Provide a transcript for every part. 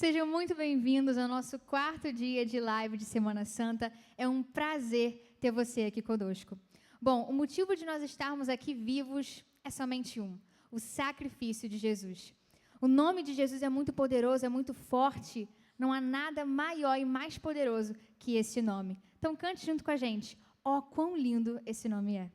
Sejam muito bem-vindos ao nosso quarto dia de live de Semana Santa. É um prazer ter você aqui conosco. Bom, o motivo de nós estarmos aqui vivos é somente um: o sacrifício de Jesus. O nome de Jesus é muito poderoso, é muito forte. Não há nada maior e mais poderoso que esse nome. Então cante junto com a gente. Ó, quão lindo esse nome é.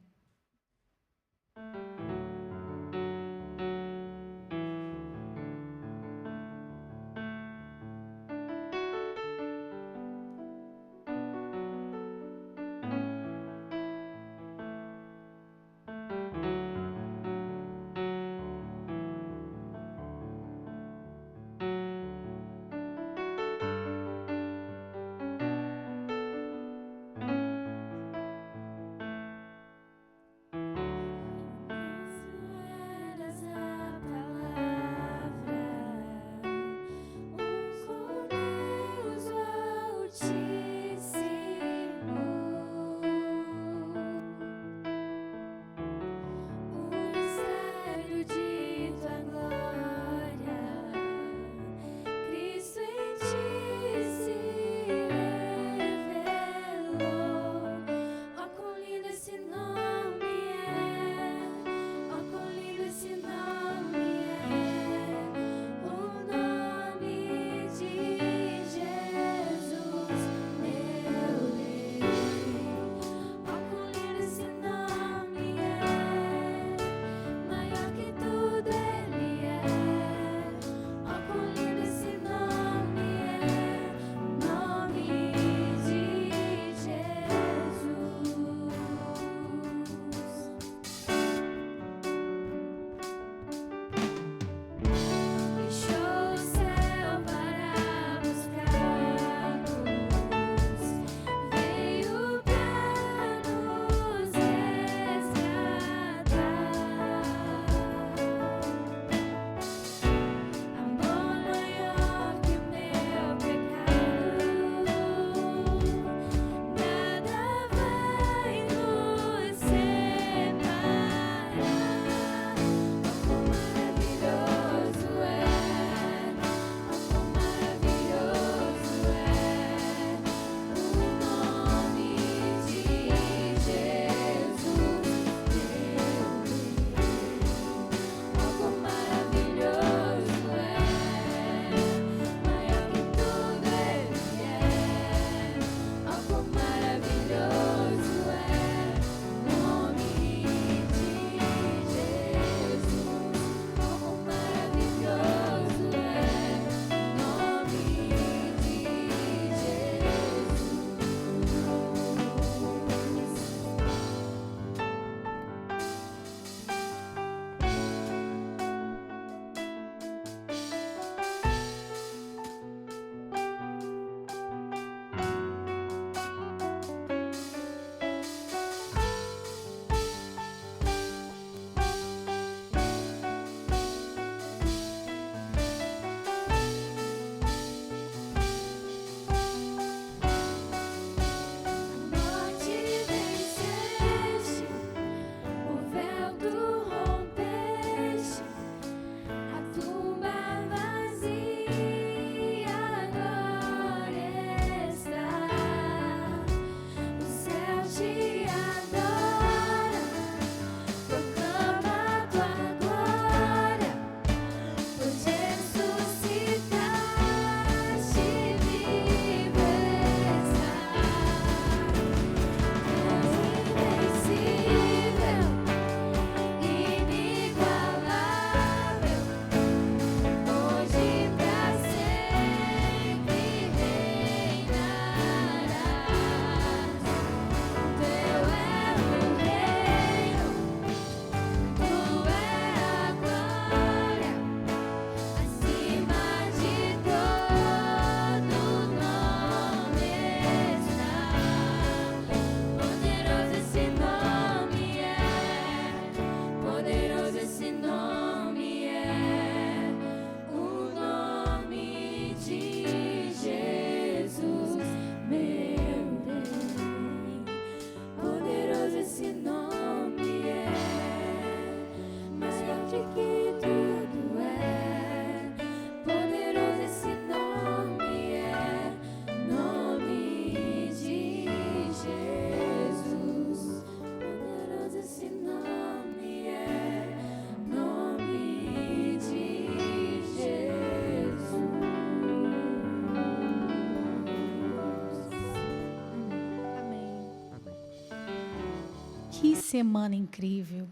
semana incrível.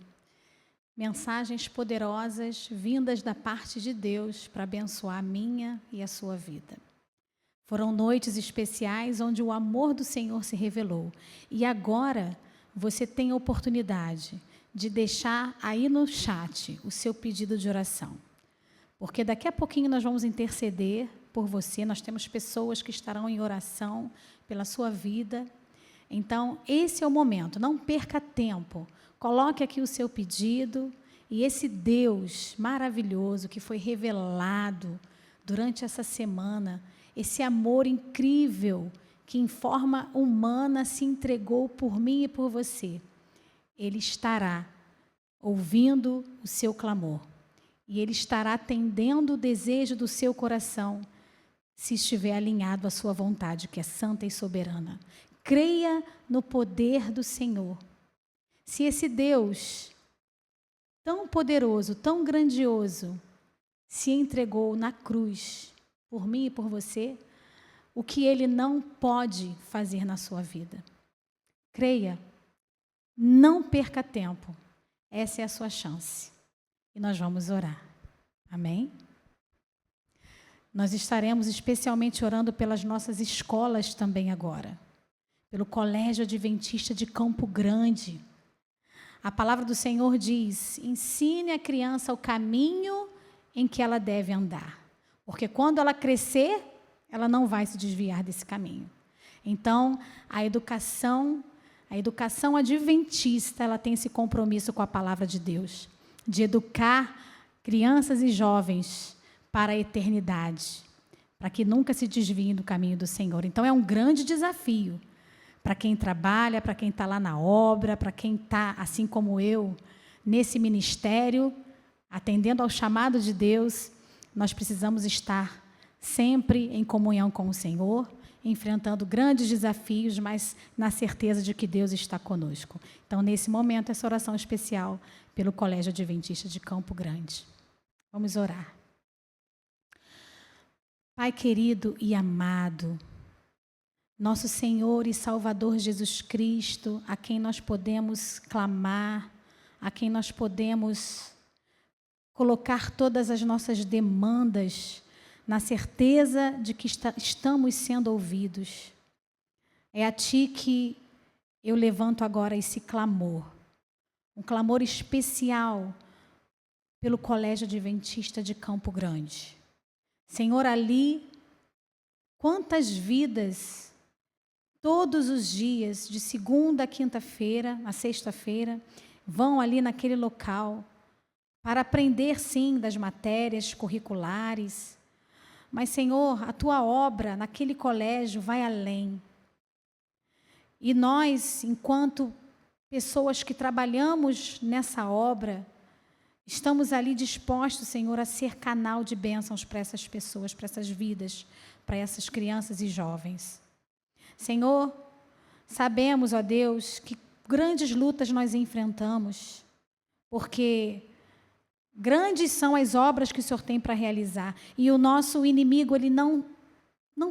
Mensagens poderosas vindas da parte de Deus para abençoar a minha e a sua vida. Foram noites especiais onde o amor do Senhor se revelou. E agora você tem a oportunidade de deixar aí no chat o seu pedido de oração. Porque daqui a pouquinho nós vamos interceder por você. Nós temos pessoas que estarão em oração pela sua vida. Então, esse é o momento. Não perca tempo. Coloque aqui o seu pedido. E esse Deus maravilhoso que foi revelado durante essa semana, esse amor incrível que em forma humana se entregou por mim e por você, Ele estará ouvindo o seu clamor. E Ele estará atendendo o desejo do seu coração, se estiver alinhado à sua vontade, que é santa e soberana. Creia no poder do Senhor. Se esse Deus tão poderoso, tão grandioso, se entregou na cruz por mim e por você, o que Ele não pode fazer na sua vida? Creia, não perca tempo. Essa é a sua chance. E nós vamos orar. Amém? Nós estaremos especialmente orando pelas nossas escolas também agora. Pelo Colégio Adventista de Campo Grande. A palavra do Senhor diz: ensine a criança o caminho em que ela deve andar. Porque quando ela crescer, ela não vai se desviar desse caminho. Então, a educação adventista, ela tem esse compromisso com a palavra de Deus, de educar crianças e jovens para a eternidade, para que nunca se desviem do caminho do Senhor. Então, é um grande desafio para quem trabalha, para quem está lá na obra, para quem está, assim como eu, nesse ministério, atendendo ao chamado de Deus. Nós precisamos estar sempre em comunhão com o Senhor, enfrentando grandes desafios, mas na certeza de que Deus está conosco. Então, nesse momento, essa oração especial pelo Colégio Adventista de Campo Grande. Vamos orar. Pai querido e amado, nosso Senhor e Salvador Jesus Cristo, a quem nós podemos clamar, a quem nós podemos colocar todas as nossas demandas na certeza de que estamos sendo ouvidos. É a Ti que eu levanto agora esse clamor, um clamor especial pelo Colégio Adventista de Campo Grande. Senhor, ali, quantas vidas, todos os dias, de segunda a quinta-feira, a sexta-feira, vão ali naquele local para aprender, sim, das matérias curriculares. Mas, Senhor, a Tua obra naquele colégio vai além. E nós, enquanto pessoas que trabalhamos nessa obra, estamos ali dispostos, Senhor, a ser canal de bênçãos para essas pessoas, para essas vidas, para essas crianças e jovens. Senhor, sabemos, ó Deus, que grandes lutas nós enfrentamos, porque grandes são as obras que o Senhor tem para realizar. E o nosso inimigo, ele não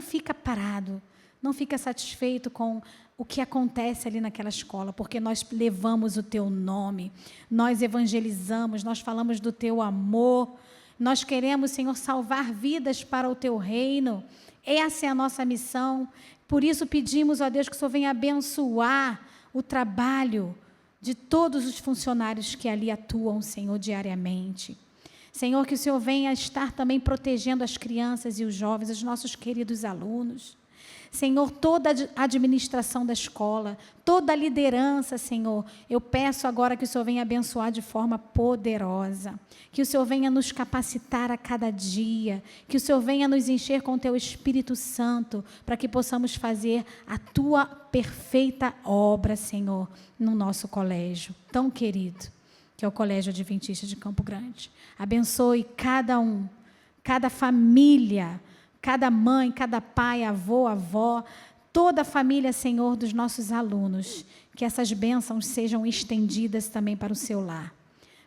fica parado, não fica satisfeito com o que acontece ali naquela escola, porque nós levamos o Teu nome, nós evangelizamos, nós falamos do Teu amor, nós queremos, Senhor, salvar vidas para o Teu reino. Essa é a nossa missão. Por isso pedimos, ó Deus, que o Senhor venha abençoar o trabalho de todos os funcionários que ali atuam, Senhor, diariamente. Senhor, que o Senhor venha estar também protegendo as crianças e os jovens, os nossos queridos alunos. Senhor, toda a administração da escola, toda a liderança, Senhor, eu peço agora que o Senhor venha abençoar de forma poderosa, que o Senhor venha nos capacitar a cada dia, que o Senhor venha nos encher com o Teu Espírito Santo, para que possamos fazer a Tua perfeita obra, Senhor, no nosso colégio tão querido, que é o Colégio Adventista de Campo Grande. Abençoe cada um, cada família, cada mãe, cada pai, avô, avó, toda a família, Senhor, dos nossos alunos, que essas bênçãos sejam estendidas também para o seu lar.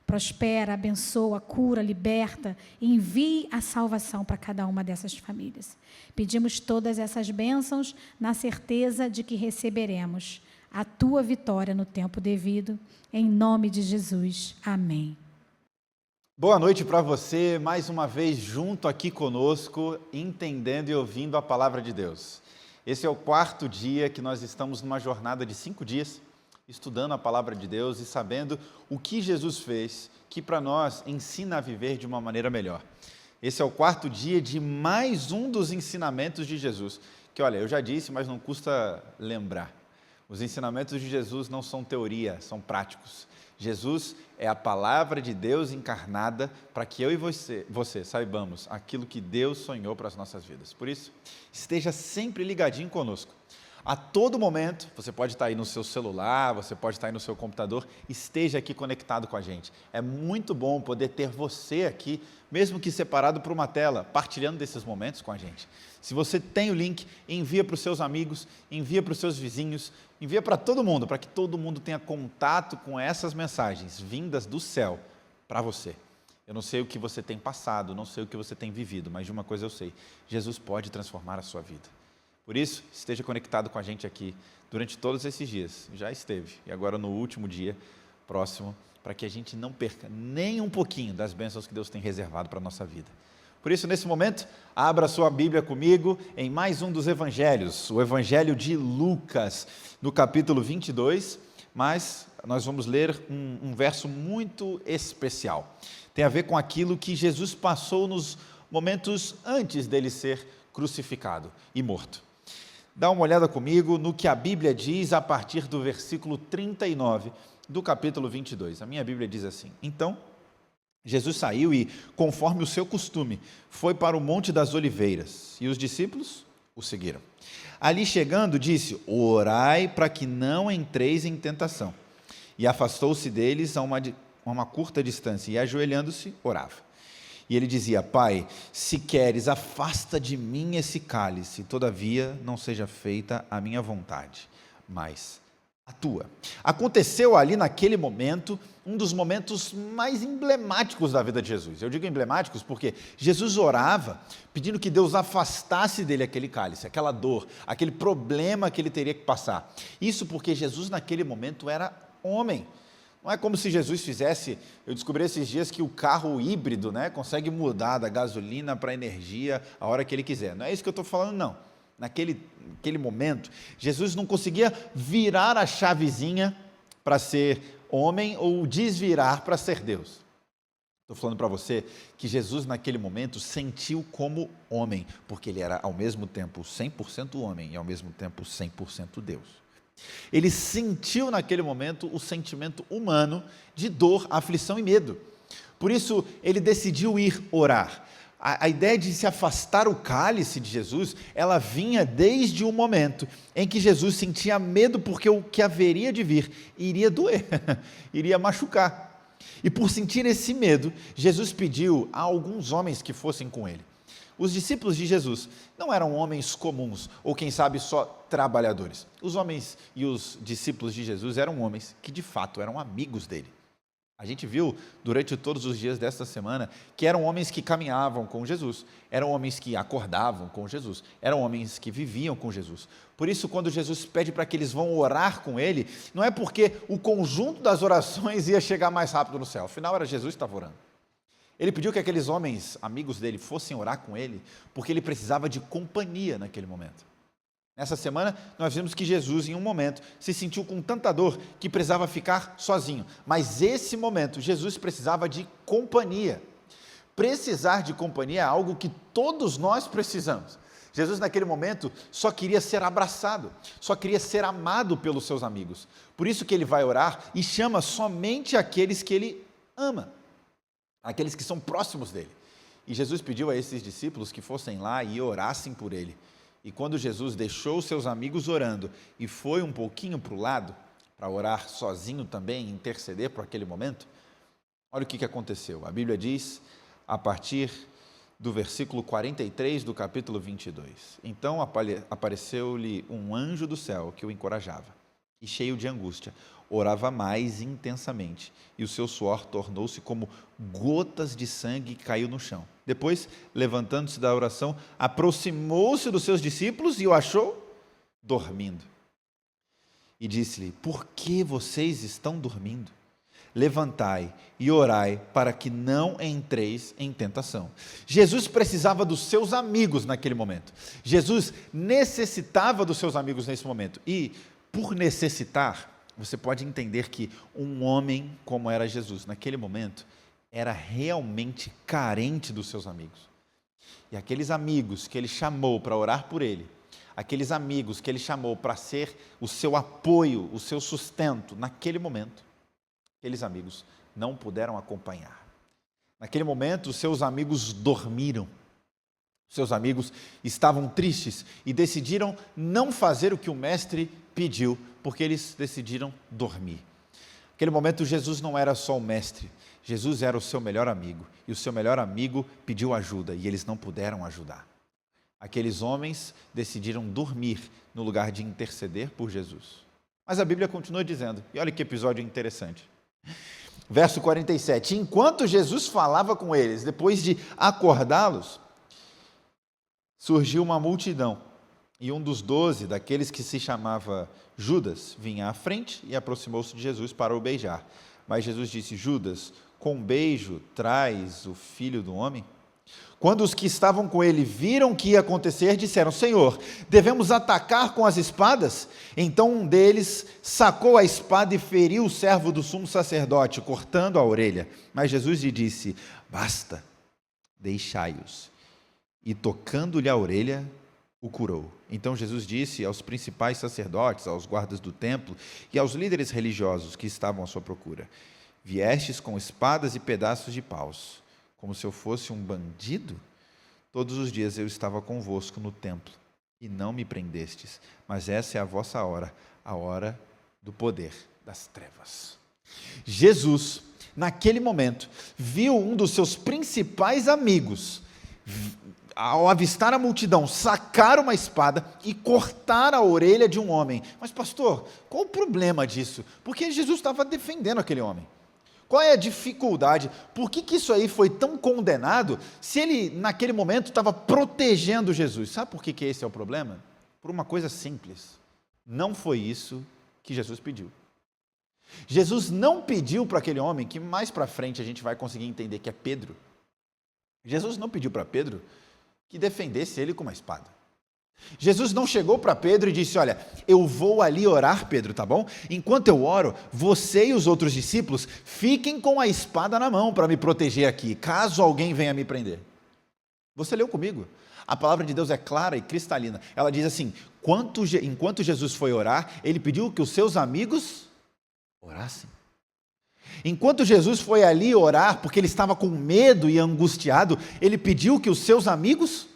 Prospera, abençoa, cura, liberta, envie a salvação para cada uma dessas famílias. Pedimos todas essas bênçãos na certeza de que receberemos a tua vitória no tempo devido, em nome de Jesus. Amém. Boa noite para você, mais uma vez junto aqui conosco, entendendo e ouvindo a palavra de Deus. Esse é o 4º dia que nós estamos numa jornada de 5 dias, estudando a palavra de Deus e sabendo o que Jesus fez, que para nós ensina a viver de uma maneira melhor. Esse é o 4º dia de mais um dos ensinamentos de Jesus, que olha, eu já disse, mas não custa lembrar. Os ensinamentos de Jesus não são teoria, são práticos. Jesus é a palavra de Deus encarnada para que eu e você saibamos aquilo que Deus sonhou para as nossas vidas. Por isso, esteja sempre ligadinho conosco. A todo momento, você pode estar aí no seu celular, você pode estar aí no seu computador, esteja aqui conectado com a gente. É muito bom poder ter você aqui, mesmo que separado por uma tela, partilhando desses momentos com a gente. Se você tem o link, envia para os seus amigos, envia para os seus vizinhos, envia para todo mundo, para que todo mundo tenha contato com essas mensagens vindas do céu para você. Eu não sei o que você tem passado, não sei o que você tem vivido, mas de uma coisa eu sei, Jesus pode transformar a sua vida. Por isso, esteja conectado com a gente aqui durante todos esses dias. Já esteve, e agora no último dia próximo, para que a gente não perca nem um pouquinho das bênçãos que Deus tem reservado para a nossa vida. Por isso, nesse momento, abra sua Bíblia comigo em mais um dos evangelhos, o Evangelho de Lucas, no capítulo 22, mas nós vamos ler um verso muito especial. Tem a ver com aquilo que Jesus passou nos momentos antes dele ser crucificado e morto. Dá uma olhada comigo no que a Bíblia diz a partir do versículo 39 do capítulo 22. A minha Bíblia diz assim: Então, Jesus saiu e, conforme o seu costume, foi para o Monte das Oliveiras, e os discípulos o seguiram. Ali chegando, disse: Orai para que não entreis em tentação. E afastou-se deles a uma curta distância, e ajoelhando-se, orava. E ele dizia: Pai, se queres, afasta de mim esse cálice, todavia não seja feita a minha vontade, mas a tua. Aconteceu ali naquele momento, um dos momentos mais emblemáticos da vida de Jesus. Eu digo emblemáticos porque Jesus orava pedindo que Deus afastasse dele aquele cálice, aquela dor, aquele problema que ele teria que passar. Isso porque Jesus naquele momento era homem. Não é como se Jesus fizesse, eu descobri esses dias que o carro híbrido, consegue mudar da gasolina para a energia a hora que ele quiser. Não é isso que eu estou falando, não. Naquele momento, Jesus não conseguia virar a chavezinha para ser homem ou desvirar para ser Deus. Estou falando para você que Jesus naquele momento sentiu como homem, porque ele era ao mesmo tempo 100% homem e ao mesmo tempo 100% Deus. Ele sentiu naquele momento o sentimento humano de dor, aflição e medo. Por isso, ele decidiu ir orar. A ideia de se afastar o cálice de Jesus, ela vinha desde o momento em que Jesus sentia medo porque o que haveria de vir iria doer, iria machucar. E por sentir esse medo, Jesus pediu a alguns homens que fossem com ele. Os discípulos de Jesus não eram homens comuns, ou quem sabe só trabalhadores. Os homens e os discípulos de Jesus eram homens que de fato eram amigos dele. A gente viu durante todos os dias desta semana que eram homens que caminhavam com Jesus, eram homens que acordavam com Jesus, eram homens que viviam com Jesus. Por isso, quando Jesus pede para que eles vão orar com ele, não é porque o conjunto das orações ia chegar mais rápido no céu, afinal era Jesus que estava orando. Ele pediu que aqueles homens, amigos dele, fossem orar com ele, porque ele precisava de companhia naquele momento. Nessa semana, nós vimos que Jesus, em um momento, se sentiu com tanta dor que precisava ficar sozinho. Mas esse momento, Jesus precisava de companhia. Precisar de companhia é algo que todos nós precisamos. Jesus, naquele momento, só queria ser abraçado, só queria ser amado pelos seus amigos. Por isso que ele vai orar e chama somente aqueles que ele ama, aqueles que são próximos dele. E Jesus pediu a esses discípulos que fossem lá e orassem por ele. E quando Jesus deixou seus amigos orando e foi um pouquinho para o lado, para orar sozinho também, interceder por aquele momento, olha o que aconteceu. A Bíblia diz, a partir do versículo 43 do capítulo 22, então apareceu-lhe um anjo do céu que o encorajava, e cheio de angústia, orava mais intensamente, e o seu suor tornou-se como gotas de sangue que caiu no chão. Depois, levantando-se da oração, aproximou-se dos seus discípulos e o achou dormindo. e disse-lhe: por que vocês estão dormindo? Levantai e orai para que não entreis em tentação. Jesus precisava dos seus amigos naquele momento. Jesus necessitava dos seus amigos nesse momento. E, por necessitar, você pode entender que um homem como era Jesus, naquele momento, era realmente carente dos seus amigos. E aqueles amigos que ele chamou para orar por ele, aqueles amigos que ele chamou para ser o seu apoio, o seu sustento, naquele momento, aqueles amigos não puderam acompanhar. Naquele momento, os seus amigos dormiram. Seus amigos estavam tristes e decidiram não fazer o que o mestre pediu, porque eles decidiram dormir. Naquele momento, Jesus não era só o mestre, Jesus era o seu melhor amigo, e o seu melhor amigo pediu ajuda, e eles não puderam ajudar. Aqueles homens decidiram dormir no lugar de interceder por Jesus. Mas a Bíblia continua dizendo, e olha que episódio interessante. Verso 47, enquanto Jesus falava com eles, depois de acordá-los, surgiu uma multidão, e um dos 12, daqueles que se chamava Judas, vinha à frente e aproximou-se de Jesus para o beijar. Mas Jesus disse: Judas, com beijo traz o filho do homem? Quando os que estavam com ele viram o que ia acontecer, disseram: Senhor, devemos atacar com as espadas? Então um deles sacou a espada e feriu o servo do sumo sacerdote, cortando a orelha. Mas Jesus lhe disse: basta, deixai-os. E tocando-lhe a orelha, o curou. Então Jesus disse aos principais sacerdotes, aos guardas do templo e aos líderes religiosos que estavam à sua procura: viestes com espadas e pedaços de paus, como se eu fosse um bandido? Todos os dias eu estava convosco no templo, e não me prendestes, mas essa é a vossa hora, a hora do poder das trevas. Jesus, naquele momento, viu um dos seus principais amigos, ao avistar a multidão, sacar uma espada e cortar a orelha de um homem. Mas pastor, qual o problema disso? Porque Jesus estava defendendo aquele homem. Qual é a dificuldade? Por que isso aí foi tão condenado, se ele, naquele momento, estava protegendo Jesus? Sabe por que esse é o problema? Por uma coisa simples. Não foi isso que Jesus pediu. Jesus não pediu para aquele homem, que mais para frente a gente vai conseguir entender que é Pedro. Jesus não pediu para Pedro que defendesse ele com uma espada. Jesus não chegou para Pedro e disse: olha, eu vou ali orar, Pedro, tá bom? Enquanto eu oro, você e os outros discípulos fiquem com a espada na mão para me proteger aqui, caso alguém venha me prender. Você leu comigo? A palavra de Deus é clara e cristalina. Ela diz assim: enquanto Jesus foi orar, ele pediu que os seus amigos orassem. Enquanto Jesus foi ali orar, porque ele estava com medo e angustiado, ele pediu que os seus amigos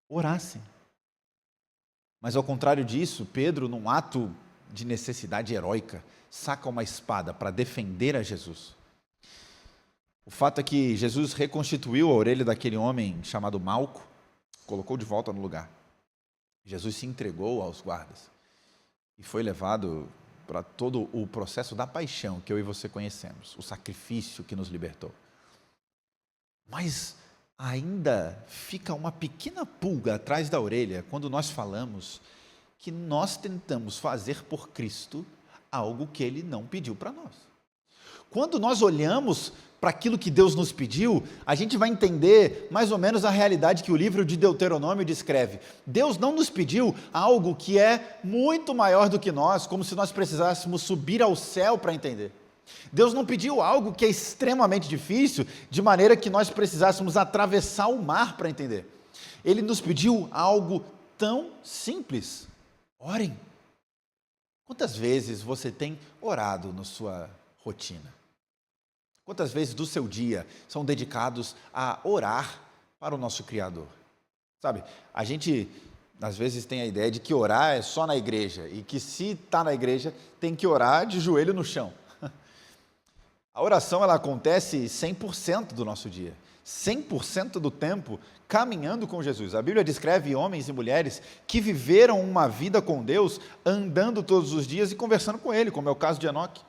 orassem. Mas ao contrário disso, Pedro, num ato de necessidade heróica, saca uma espada para defender a Jesus. O fato é que Jesus reconstituiu a orelha daquele homem chamado Malco, colocou de volta no lugar. Jesus se entregou aos guardas e foi levado para todo o processo da paixão que eu e você conhecemos, o sacrifício que nos libertou. Mas ainda fica uma pequena pulga atrás da orelha quando nós falamos que nós tentamos fazer por Cristo algo que Ele não pediu para nós. Quando nós olhamos para aquilo que Deus nos pediu, a gente vai entender mais ou menos a realidade que o livro de Deuteronômio descreve. Deus não nos pediu algo que é muito maior do que nós, como se nós precisássemos subir ao céu para entender. Deus não pediu algo que é extremamente difícil, de maneira que nós precisássemos atravessar o mar para entender. Ele nos pediu algo tão simples: orem. Quantas vezes você tem orado na sua rotina? Quantas vezes do seu dia são dedicados a orar para o nosso Criador? Sabe, a gente às vezes tem a ideia de que orar é só na igreja, e que se está na igreja tem que orar de joelho no chão. A oração, ela acontece 100% do nosso dia, 100% do tempo caminhando com Jesus. A Bíblia descreve homens e mulheres que viveram uma vida com Deus, andando todos os dias e conversando com Ele, como é o caso de Enoque.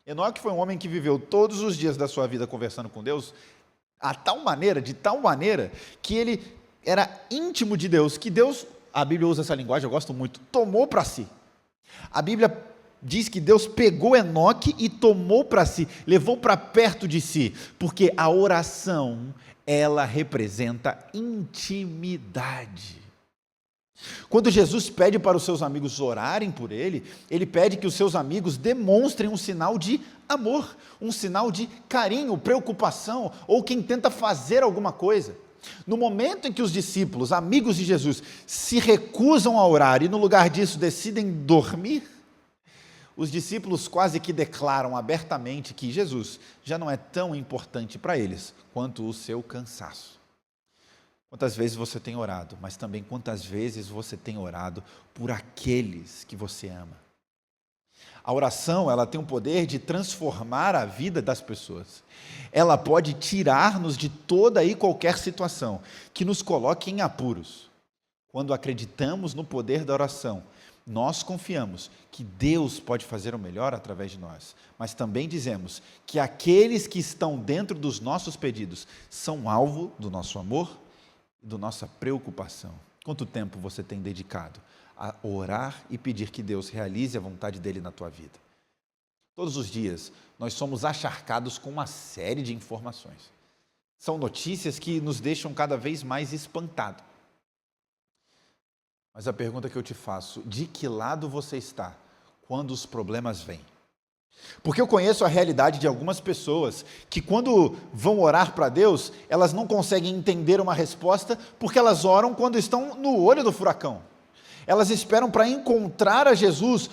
Enoque foi um homem que viveu todos os dias da sua vida conversando com Deus, de tal maneira, que ele era íntimo de Deus, que Deus, a Bíblia usa essa linguagem, eu gosto muito, tomou para si. A Bíblia diz que Deus pegou Enoque e tomou para si, levou para perto de si, porque a oração, ela representa intimidade. Quando Jesus pede para os seus amigos orarem por ele, ele pede que os seus amigos demonstrem um sinal de amor, um sinal de carinho, preocupação, ou quem tenta fazer alguma coisa. No momento em que os discípulos, amigos de Jesus, se recusam a orar e no lugar disso decidem dormir, os discípulos quase que declaram abertamente que Jesus já não é tão importante para eles quanto o seu cansaço. Quantas vezes você tem orado, mas também quantas vezes você tem orado por aqueles que você ama. A oração, ela tem o poder de transformar a vida das pessoas. Ela pode tirar-nos de toda e qualquer situação que nos coloque em apuros. Quando acreditamos no poder da oração, nós confiamos que Deus pode fazer o melhor através de nós, mas também dizemos que aqueles que estão dentro dos nossos pedidos são alvo do nosso amor, da nossa preocupação. Quanto tempo você tem dedicado a orar e pedir que Deus realize a vontade dele na tua vida? Todos os dias nós somos acharcados com uma série de informações. São notícias que nos deixam cada vez mais espantados. Mas a pergunta que eu te faço, de que lado você está quando os problemas vêm? Porque eu conheço a realidade de algumas pessoas que quando vão orar para Deus, elas não conseguem entender uma resposta porque elas oram quando estão no olho do furacão. Elas esperam para encontrar a Jesus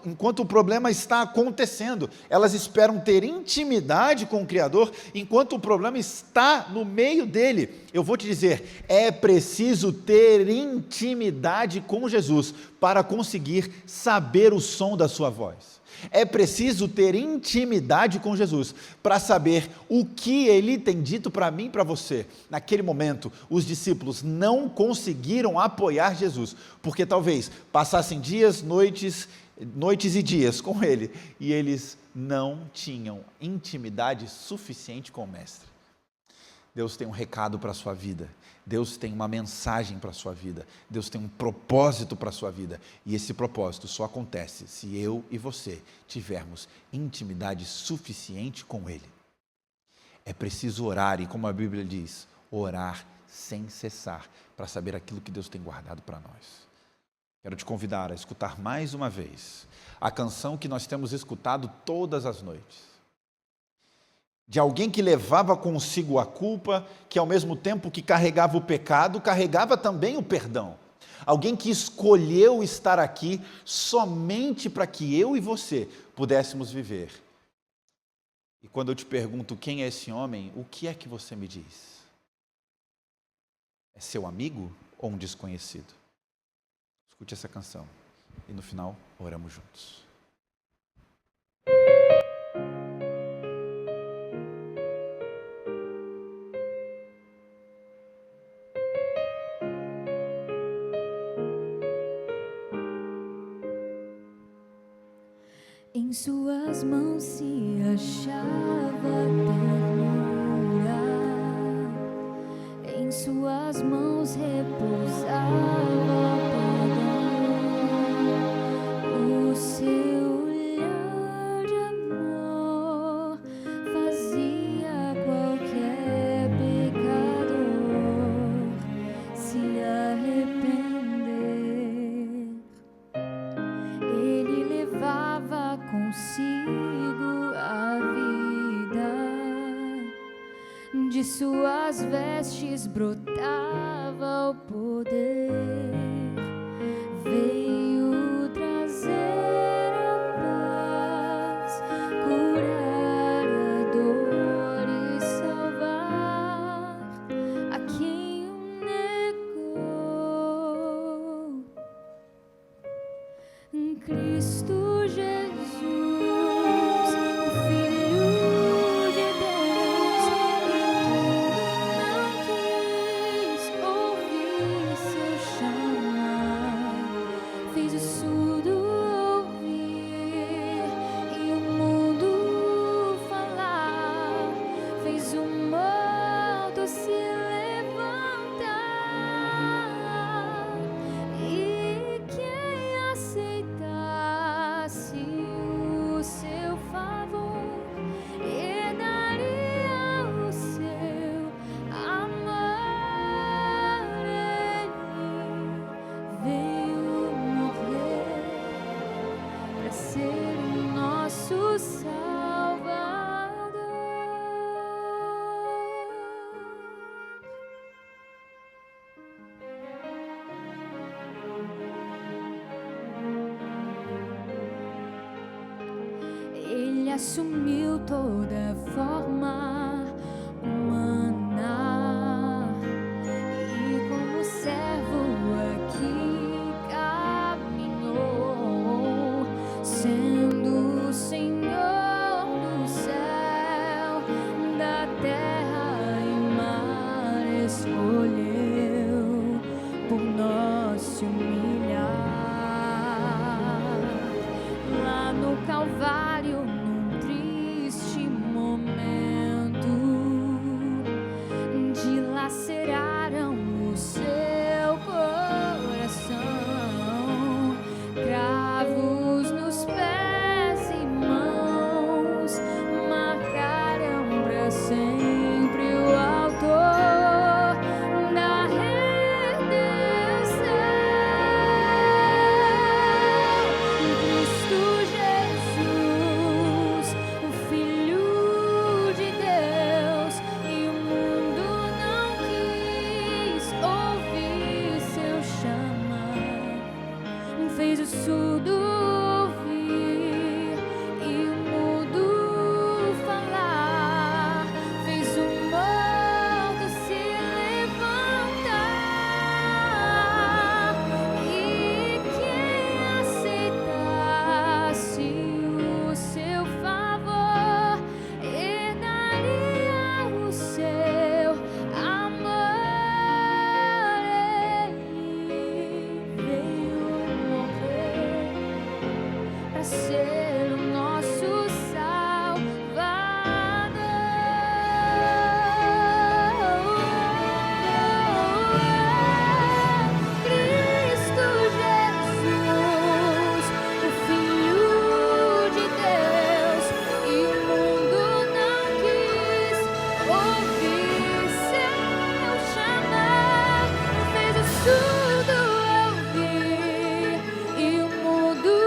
enquanto o problema está acontecendo. Elas esperam ter intimidade com o Criador enquanto o problema está no meio dele. Eu vou te dizer, é preciso ter intimidade com Jesus para conseguir saber o som da sua voz. É preciso ter intimidade com Jesus para saber o que Ele tem dito para mim e para você. Naquele momento, os discípulos não conseguiram apoiar Jesus, porque talvez passassem dias, noites e dias com Ele, e eles não tinham intimidade suficiente com o Mestre. Deus tem um recado para a sua vida. Deus tem uma mensagem para a sua vida, Deus tem um propósito para a sua vida, e esse propósito só acontece se eu e você tivermos intimidade suficiente com Ele. É preciso orar, e como a Bíblia diz, orar sem cessar, para saber aquilo que Deus tem guardado para nós. Quero te convidar a escutar mais uma vez a canção que nós temos escutado todas as noites. De alguém que levava consigo a culpa, que ao mesmo tempo que carregava o pecado, carregava também o perdão. Alguém que escolheu estar aqui somente para que eu e você pudéssemos viver. E quando eu te pergunto quem é esse homem, o que é que você me diz? É seu amigo ou um desconhecido? Escute essa canção e no final oramos juntos. Em suas mãos se achava ternura, em suas mãos repousava perdão. O seu olhar de amor fazia qualquer pecador se arrepender. Ele levava consigo a vida, de suas vestes brotava o poder, veio trazer a paz, curar a dor e salvar a quem o negou. Cristo Jesus, o Filho de Deus, não quis ouvir seu chamar, fez o surdo ouvir e o mundo falar, fez o morto se levantar, e quem aceitar Ele assumiu toda forma humana e como servo aqui caminhou, sendo o Senhor do céu, da terra e mar, escolheu por nós se humilhar. Lá no Calvário, num triste momento, dilaceraram o seu coração, cravos nos pés e mãos, marcaram para sempre o autor da redenção. Cristo Jesus, o Filho de Deus, e o mundo não quis ouvir seu chamar, fez o surdo ouvir e o mudo falar, fez o morto se levantar, e quem aceitasse o seu favor herdaria o seu amor. Ele veio morrer para ser o nosso Salvador. Cristo Jesus, o Filho de Deus, e o mundo não quis ouvir seu chamar, fez o surdo ouvir e o mudo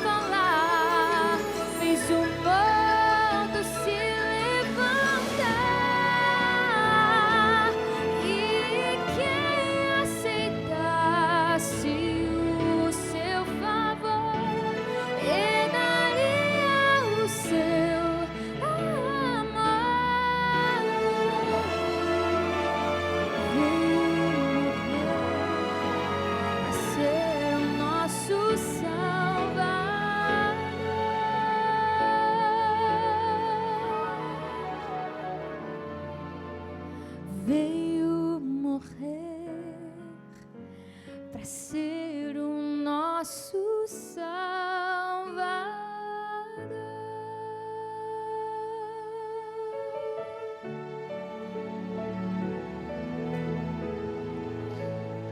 falar, fez o morto se levantar, e quem aceitasse o seu favor herdaria o seu amor. Veio morrer para ser o nosso Salvador. Veio morrer para ser o nosso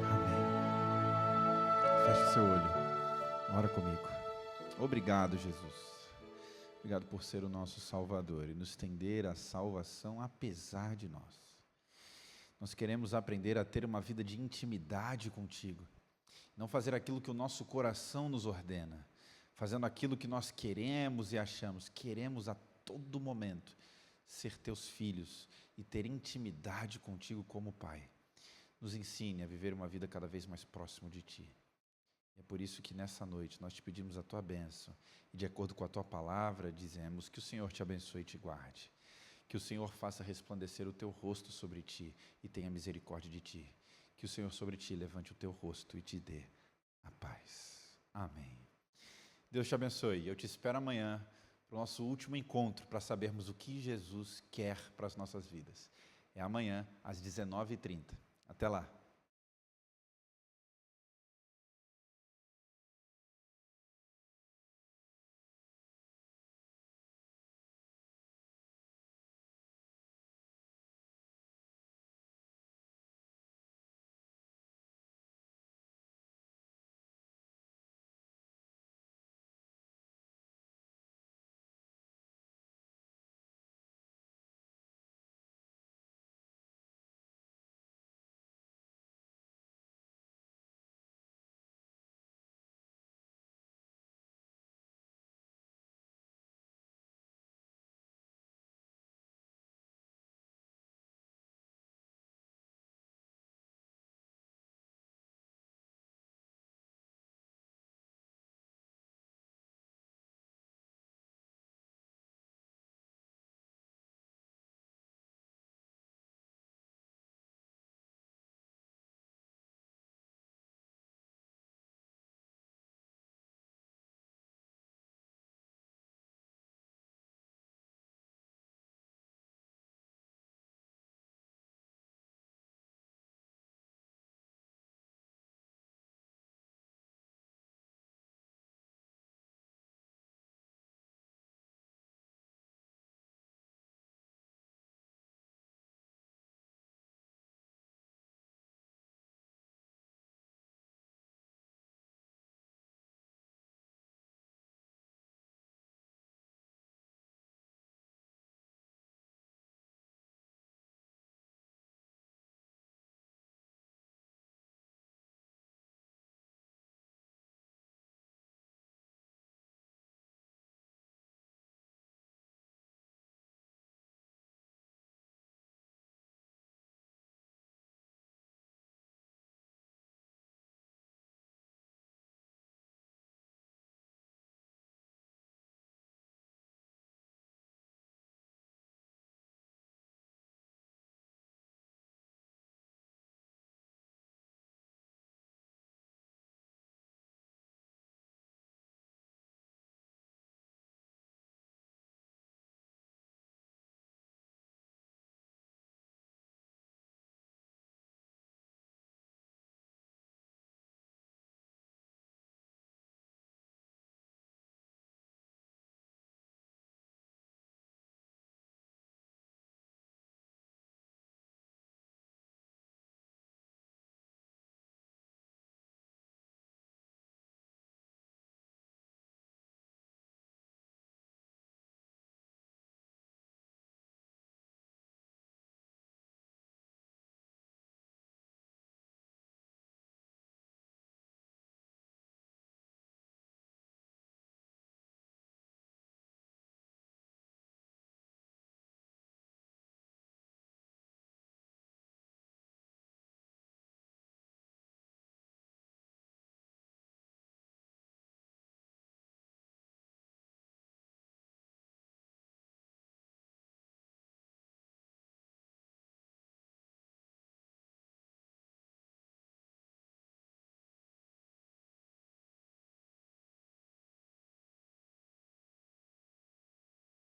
Amém. Feche seu olho. Ora comigo. Obrigado, Jesus. Obrigado por ser o nosso Salvador e nos estender a salvação apesar de nós. Nós queremos aprender a ter uma vida de intimidade contigo. Não fazer aquilo que o nosso coração nos ordena, fazendo aquilo que nós queremos e achamos. Queremos a todo momento ser teus filhos e ter intimidade contigo como Pai. Nos ensine a viver uma vida cada vez mais próximo de Ti. É por isso que nessa noite nós te pedimos a Tua bênção e de acordo com a Tua palavra dizemos que o Senhor te abençoe e te guarde. Que o Senhor faça resplandecer o Teu rosto sobre Ti e tenha misericórdia de Ti. Que o Senhor sobre Ti levante o Teu rosto e te dê a paz. Amém. Deus te abençoe. Eu te espero amanhã para o nosso último encontro para sabermos o que Jesus quer para as nossas vidas. É amanhã às 19h30. Até lá.